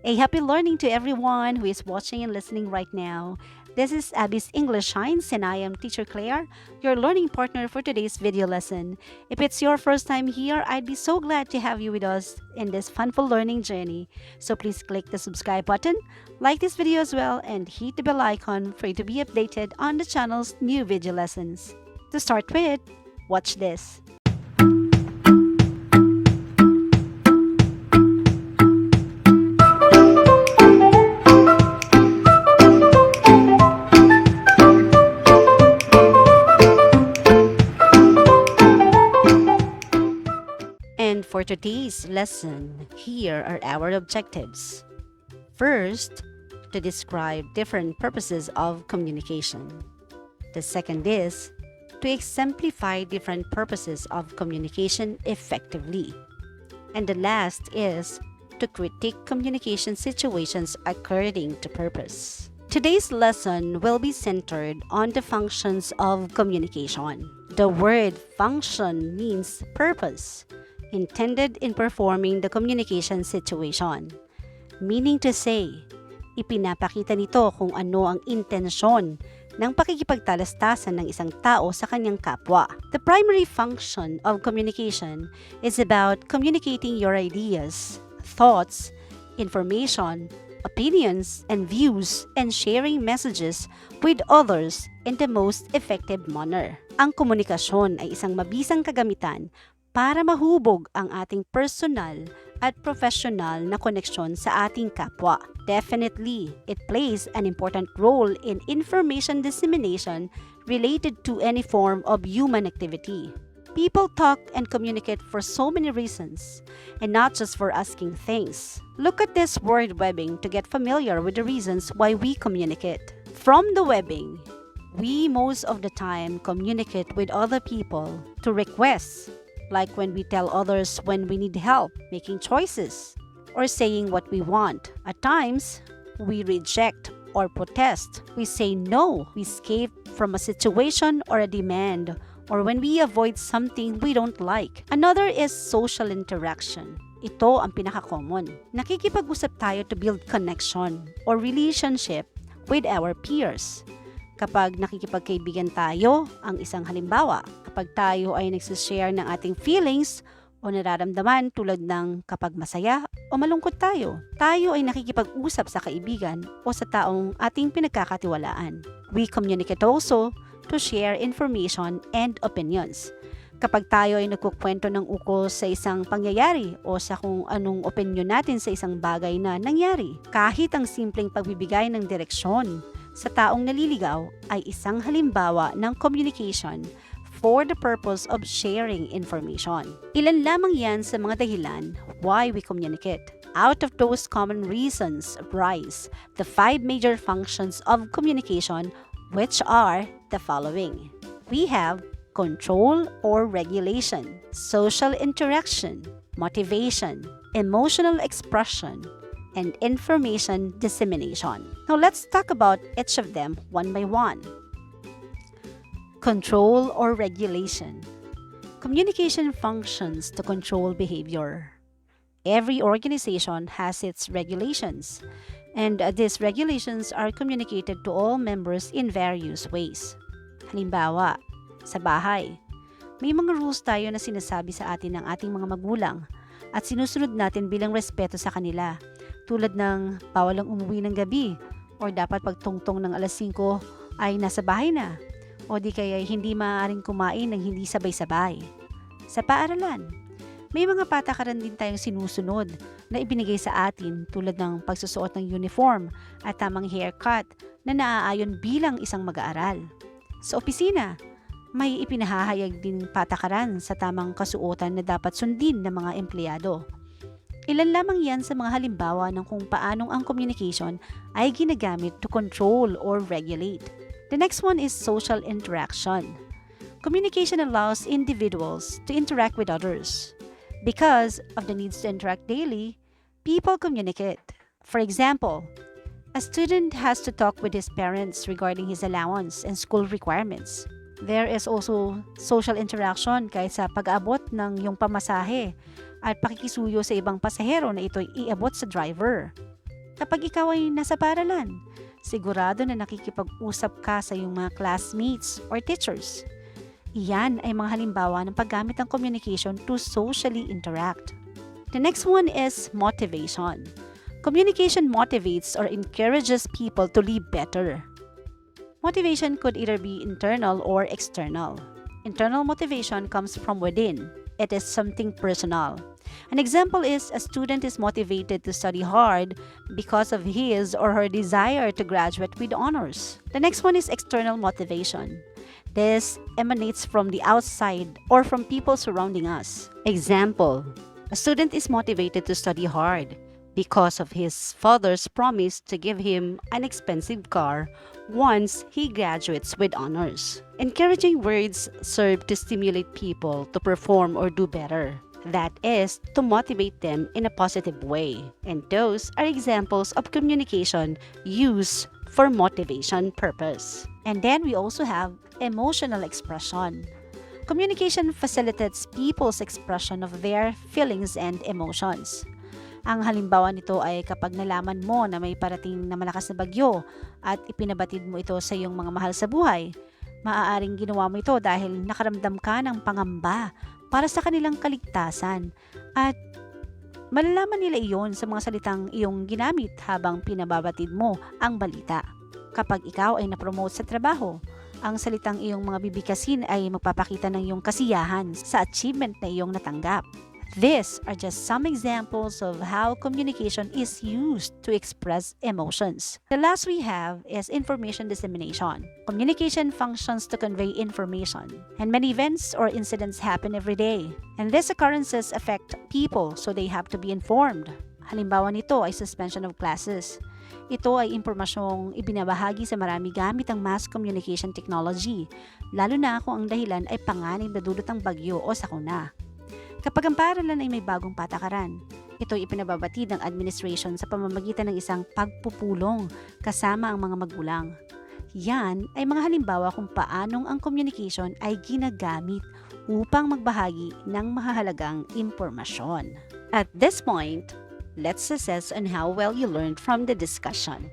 A happy learning to everyone who is watching and listening right now. This is ABIS English Shines and I am Teacher Claire, your learning partner for today's video lesson. If it's your first time here, I'd be so glad to have you with us in this funful learning journey. So please click the subscribe button, like this video as well, and hit the bell icon for you to be updated on the channel's new video lessons. To start with, watch this. And for today's lesson, here are our objectives. First, to describe different purposes of communication. The second is to exemplify different purposes of communication effectively. And the last is to critique communication situations according to purpose. Today's lesson will be centered on the functions of communication. The word function means purpose, intended in performing the communication situation. Meaning to say, ipinapakita nito kung ano ang intensyon ng pakikipagtalastasan ng isang tao sa kanyang kapwa. The primary function of communication is about communicating your ideas, thoughts, information, opinions, and views, and sharing messages with others in the most effective manner. Ang komunikasyon ay isang mabisang kagamitan para mahubog ang ating personal at professional na koneksyon sa ating kapwa. Definitely, it plays an important role in information dissemination related to any form of human activity. People talk and communicate for so many reasons, and not just for asking things. Look at this word webbing to get familiar with the reasons why we communicate. From the webbing, we most of the time communicate with other people to requests, like when we tell others when we need help, making choices, or saying what we want. At times, we reject or protest. We say no. We escape from a situation or a demand, or when we avoid something we don't like. Another is social interaction. Ito ang pinaka-common. Nakikipag-usap tayo to build connection or relationship with our peers. Kapag nakikipagkaibigan tayo, ang isang halimbawa, kapag tayo ay nagsishare ng ating feelings o nararamdaman tulad ng kapag masaya o malungkot tayo, tayo ay nakikipag-usap sa kaibigan o sa taong ating pinagkakatiwalaan. We communicate also to share information and opinions. Kapag tayo ay nagkukwento ng ukol sa isang pangyayari o sa kung anong opinion natin sa isang bagay na nangyari, kahit ang simpleng pagbibigay ng direksyon sa taong naliligaw ay isang halimbawa ng communication for the purpose of sharing information. Ilan lamang yan sa mga dahilan why we communicate. Out of those common reasons arise the 5 major functions of communication, which are the following. We have control or regulation, social interaction, motivation, emotional expression, and information dissemination. Now let's talk about each of them one by one. Control or regulation. Communication functions to control behavior. Every organization has its regulations, and these regulations are communicated to all members in various ways. Halimbawa, sa bahay, may mga rules tayo na sinasabi sa atin ng ating mga magulang at sinusunod natin bilang respeto sa kanila. Tulad ng bawal ang umuwi ng gabi or dapat pagtungtong ng alas 5 ay nasa bahay na o di kaya hindi maaaring kumain ng hindi sabay-sabay. Sa paaralan, may mga patakaran din tayong sinusunod na ibinigay sa atin tulad ng pagsusuot ng uniform at tamang haircut na naaayon bilang isang mag-aaral. Sa opisina, may ipinahahayag din patakaran sa tamang kasuotan na dapat sundin ng mga empleyado. Ilan lamang yan sa mga halimbawa ng kung paanong ang communication ay ginagamit to control or regulate. The next one is social interaction. Communication allows individuals to interact with others. Because of the needs to interact daily, people communicate. For example, a student has to talk with his parents regarding his allowance and school requirements. There is also social interaction kahit sa pag-abot ng iyong pamasahe at pakikisuyo sa ibang pasahero na ito'y iabot sa driver. Kapag ikaw ay nasa paaralan, sigurado na nakikipag-usap ka sa iyong mga classmates or teachers. Iyan ay mga halimbawa ng paggamit ng communication to socially interact. The next one is motivation. Communication motivates or encourages people to live better. Motivation could either be internal or external. Internal motivation comes from within. It is something personal. An example is a student is motivated to study hard because of his or her desire to graduate with honors. The next one is external motivation. This emanates from the outside or from people surrounding us. Example, a student is motivated to study hard because of his father's promise to give him an expensive car once he graduates with honors. Encouraging words serve to stimulate people to perform or do better. That is, to motivate them in a positive way. And those are examples of communication used for motivation purpose. And then we also have emotional expression. Communication facilitates people's expression of their feelings and emotions. Ang halimbawa nito ay kapag nalaman mo na may parating na malakas na bagyo at ipinabatid mo ito sa iyong mga mahal sa buhay, maaaring ginawa mo ito dahil nakaramdam ka ng pangamba para sa kanilang kaligtasan at malalaman nila iyon sa mga salitang iyong ginamit habang pinababatid mo ang balita. Kapag ikaw ay napromote sa trabaho, ang salitang iyong mga bibigkasin ay magpapakita ng iyong kasiyahan sa achievement na iyong natanggap. These are just some examples of how communication is used to express emotions. The last we have is information dissemination. Communication functions to convey information, and many events or incidents happen every day. And these occurrences affect people, so they have to be informed. Halimbawa nito ay suspension of classes. Ito ay impormasyong ibinabahagi sa marami gamit ang mass communication technology, lalo na kung ang dahilan ay panganib na dulot ng bagyo o sakuna. Kapag ang paaralan ay may bagong patakaran, ito ay ipinababatid ng administration sa pamamagitan ng isang pagpupulong kasama ang mga magulang. Yan ay mga halimbawa kung paanong ang communication ay ginagamit upang magbahagi ng mahahalagang impormasyon. At this point, let's assess on how well you learned from the discussion.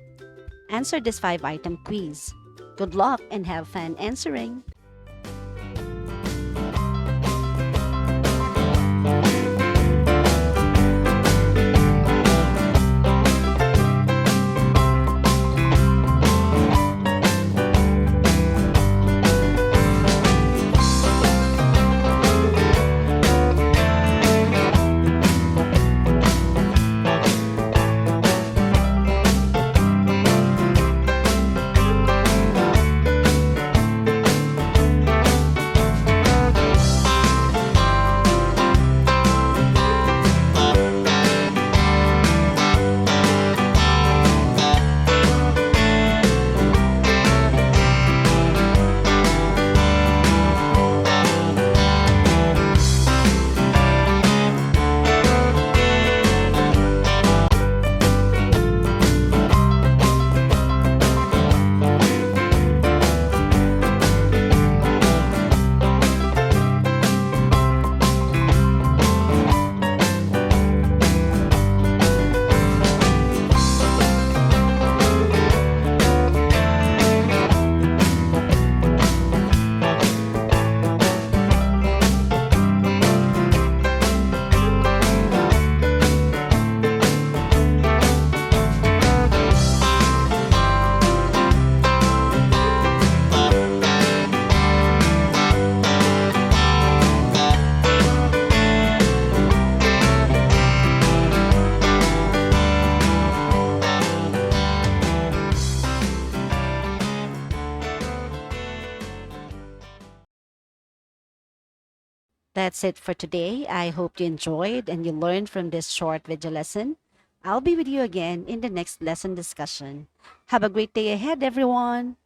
Answer this 5-item quiz. Good luck and have fun answering! That's it for today. I hope you enjoyed and you learned from this short video lesson. I'll be with you again in the next lesson discussion. Have a great day ahead, everyone.